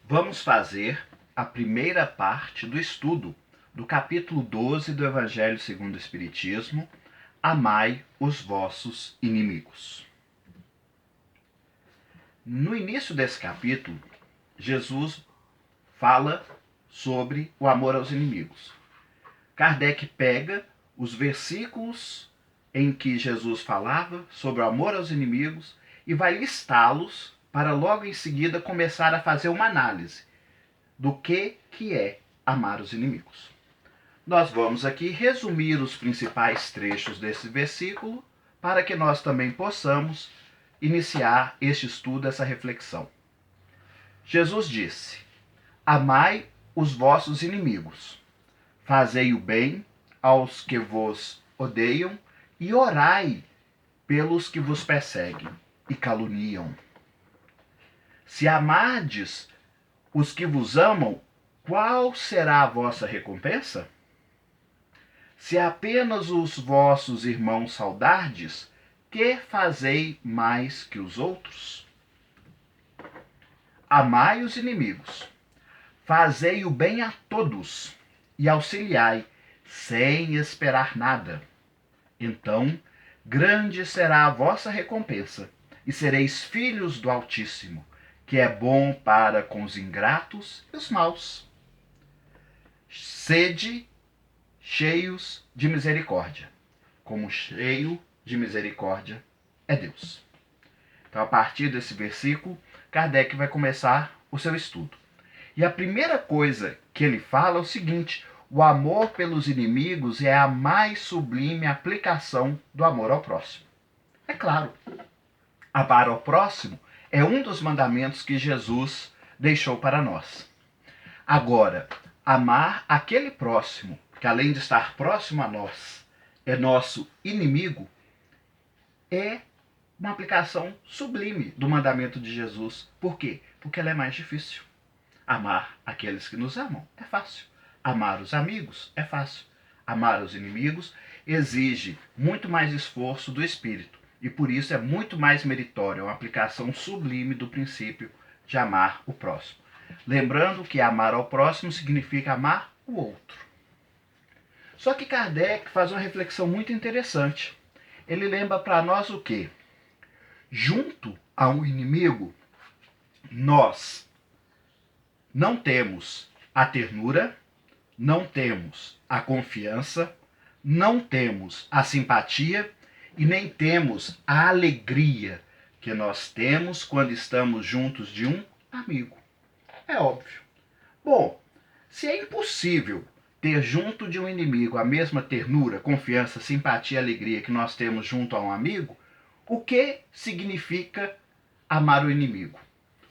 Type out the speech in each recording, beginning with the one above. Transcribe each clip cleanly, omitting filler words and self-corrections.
Vamos fazer a primeira parte do estudo do capítulo 12 do Evangelho segundo o Espiritismo, Amai os vossos inimigos. No início desse capítulo, Jesus fala sobre o amor aos inimigos. Kardec pega os versículos em que Jesus falava sobre o amor aos inimigos e vai listá-los para logo em seguida começar a fazer uma análise do que é amar os inimigos. Nós vamos aqui resumir os principais trechos desse versículo para que nós também possamos iniciar este estudo, essa reflexão. Jesus disse: amai os vossos inimigos, fazei o bem aos que vos odeiam e orai pelos que vos perseguem e caluniam. Se amardes os que vos amam, qual será a vossa recompensa? Se apenas os vossos irmãos saudardes, que fazei mais que os outros? Amai os inimigos, fazei o bem a todos e auxiliai, sem esperar nada. Então, grande será a vossa recompensa, e sereis filhos do Altíssimo, que é bom para com os ingratos e os maus. Sede cheios de misericórdia, como cheio de misericórdia é Deus. Então, a partir desse versículo, Kardec vai começar o seu estudo. E a primeira coisa que ele fala é o seguinte: o amor pelos inimigos é a mais sublime aplicação do amor ao próximo. É claro, amar ao próximo é um dos mandamentos que Jesus deixou para nós. Agora, amar aquele próximo, que além de estar próximo a nós, é nosso inimigo, é uma aplicação sublime do mandamento de Jesus. Por quê? Porque ela é mais difícil. Amar aqueles que nos amam é fácil. Amar os amigos é fácil. Amar os inimigos exige muito mais esforço do espírito e por isso é muito mais meritório, é uma aplicação sublime do princípio de amar o próximo. Lembrando que amar ao próximo significa amar o outro. Só que Kardec faz uma reflexão muito interessante. Ele lembra para nós o quê? Junto ao inimigo, nós não temos a ternura, não temos a confiança, não temos a simpatia e nem temos a alegria que nós temos quando estamos juntos de um amigo. É óbvio. Bom, se é impossível ter junto de um inimigo a mesma ternura, confiança, simpatia e alegria que nós temos junto a um amigo, o que significa amar o inimigo?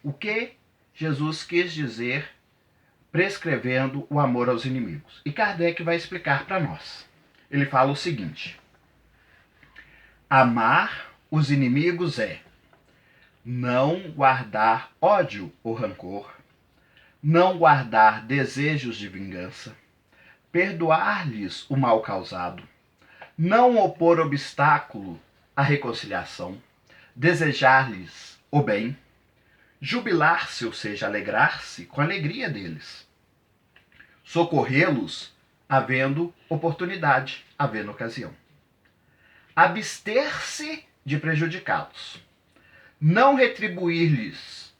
O que Jesus quis dizer prescrevendo o amor aos inimigos? E Kardec vai explicar para nós. Ele fala o seguinte: amar os inimigos é não guardar ódio ou rancor, não guardar desejos de vingança, perdoar-lhes o mal causado, não opor obstáculo à reconciliação, desejar-lhes o bem, jubilar-se, ou seja, alegrar-se com a alegria deles, socorrê-los havendo oportunidade, havendo ocasião, abster-se de prejudicá-los, não retribuir-lhes,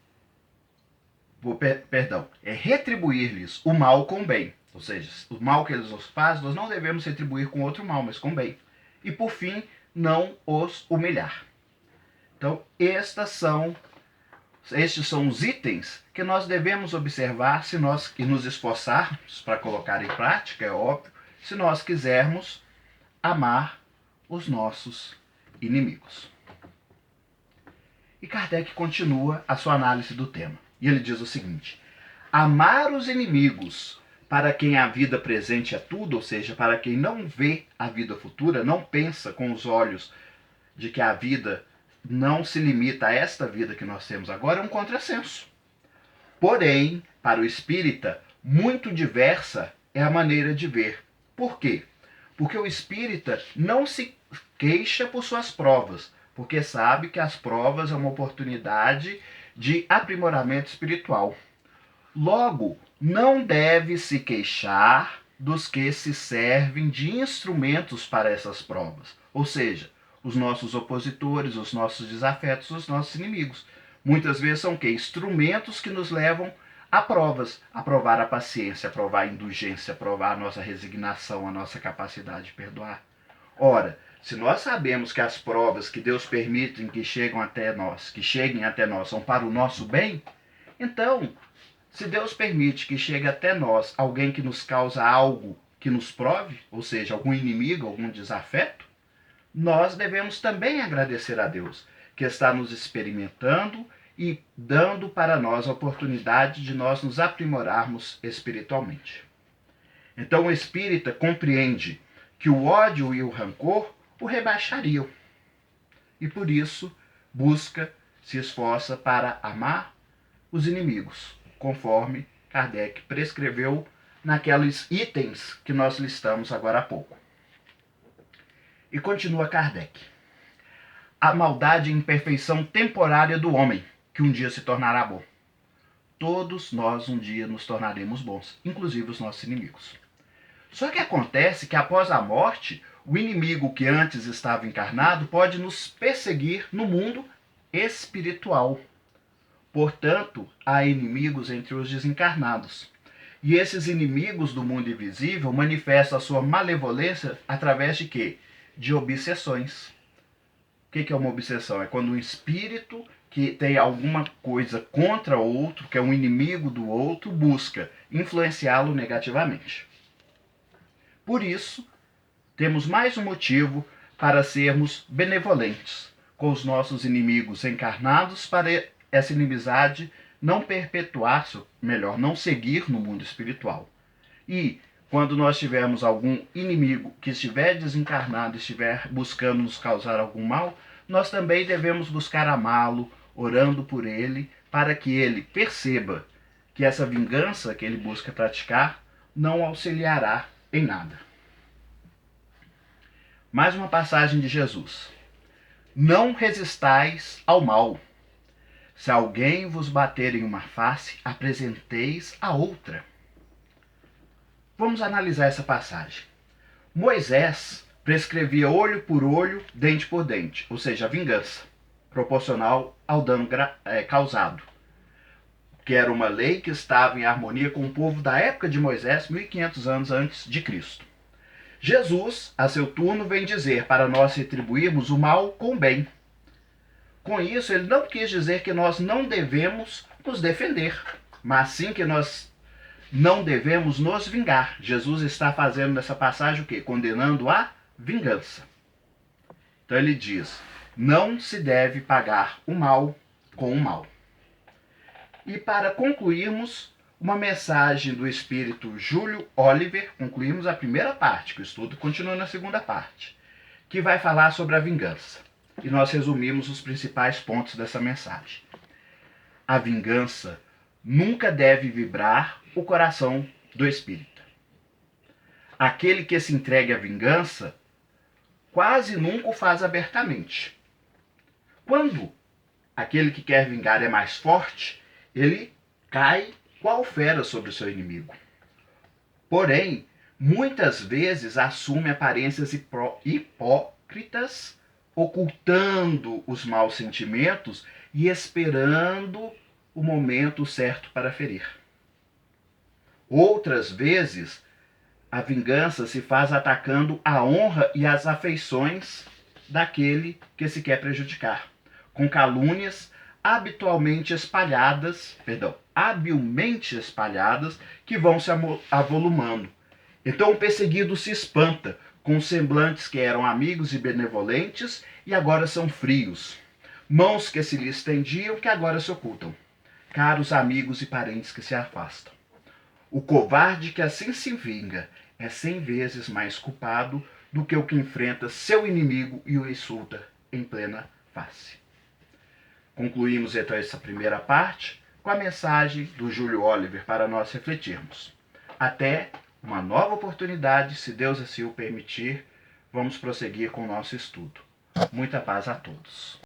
retribuir-lhes o mal com o bem, ou seja, o mal que eles nos fazem, nós não devemos retribuir com outro mal, mas com bem. E por fim, não os humilhar. Então, estes são os itens que nós devemos observar se nós e nos esforçarmos para colocar em prática, é óbvio, se nós quisermos amar os nossos inimigos. E Kardec continua a sua análise do tema. E ele diz o seguinte: amar os inimigos, para quem a vida presente é tudo, ou seja, para quem não vê a vida futura, não pensa com os olhos de que a vida não se limita a esta vida que nós temos agora, é um contrassenso. Porém, para o espírita, muito diversa é a maneira de ver. Por quê? Porque o espírita não se queixa por suas provas, porque sabe que as provas é uma oportunidade de aprimoramento espiritual. Logo, não deve se queixar dos que se servem de instrumentos para essas provas, ou seja, os nossos opositores, os nossos desafetos, os nossos inimigos. Muitas vezes são que? Instrumentos que nos levam a provas, a provar a paciência, a provar a indulgência, a provar a nossa resignação, a nossa capacidade de perdoar. Ora, se nós sabemos que as provas que Deus permite que cheguem até nós são para o nosso bem, então, se Deus permite que chegue até nós alguém que nos causa algo que nos prove, ou seja, algum inimigo, algum desafeto, nós devemos também agradecer a Deus, que está nos experimentando e dando para nós a oportunidade de nós nos aprimorarmos espiritualmente. Então o espírita compreende que o ódio e o rancor o rebaixariam. E por isso busca, se esforça para amar os inimigos, conforme Kardec prescreveu naqueles itens que nós listamos agora há pouco. E continua Kardec. A maldade e imperfeição temporária do homem, que um dia se tornará bom. Todos nós um dia nos tornaremos bons, inclusive os nossos inimigos. Só que acontece que após a morte, o inimigo que antes estava encarnado pode nos perseguir no mundo espiritual. Portanto, há inimigos entre os desencarnados. E esses inimigos do mundo invisível manifestam a sua malevolência através de quê? De obsessões. O que é uma obsessão? É quando um espírito que tem alguma coisa contra outro, que é um inimigo do outro, busca influenciá-lo negativamente. Por isso, temos mais um motivo para sermos benevolentes com os nossos inimigos encarnados, para essa inimizade não perpetuar-se, melhor, não seguir no mundo espiritual. E quando nós tivermos algum inimigo que estiver desencarnado, estiver buscando nos causar algum mal, nós também devemos buscar amá-lo, orando por ele, para que ele perceba que essa vingança que ele busca praticar não auxiliará em nada. Mais uma passagem de Jesus. Não resistais ao mal. Se alguém vos bater em uma face, apresenteis a outra. Vamos analisar essa passagem. Moisés prescrevia olho por olho, dente por dente, ou seja, a vingança, proporcional ao dano causado, que era uma lei que estava em harmonia com o povo da época de Moisés, 1500 anos antes de Cristo. Jesus, a seu turno, vem dizer para nós retribuirmos o mal com o bem. Com isso, ele não quis dizer que nós não devemos nos defender, mas sim que nós não devemos nos vingar. Jesus está fazendo nessa passagem o quê? Condenando a vingança. Então ele diz, não se deve pagar o mal com o mal. E para concluirmos, uma mensagem do espírito Júlio Oliver, concluímos a primeira parte, que o estudo continua na segunda parte, que vai falar sobre a vingança. E nós resumimos os principais pontos dessa mensagem. A vingança nunca deve vibrar o coração do espírita. Aquele que se entrega à vingança quase nunca o faz abertamente. Quando aquele que quer vingar é mais forte, ele cai qual fera sobre o seu inimigo. Porém, muitas vezes assume aparências hipócritas, ocultando os maus sentimentos e esperando o momento certo para ferir. Outras vezes, a vingança se faz atacando a honra e as afeições daquele que se quer prejudicar, com calúnias habilmente espalhadas, que vão se avolumando. Então o perseguido se espanta com semblantes que eram amigos e benevolentes e agora são frios, mãos que se lhe estendiam que agora se ocultam, caros amigos e parentes que se afastam. O covarde que assim se vinga é 100 vezes mais culpado do que o que enfrenta seu inimigo e o insulta em plena face. Concluímos então essa primeira parte com a mensagem do Júlio Oliver para nós refletirmos. Até uma nova oportunidade, se Deus assim o permitir, vamos prosseguir com o nosso estudo. Muita paz a todos.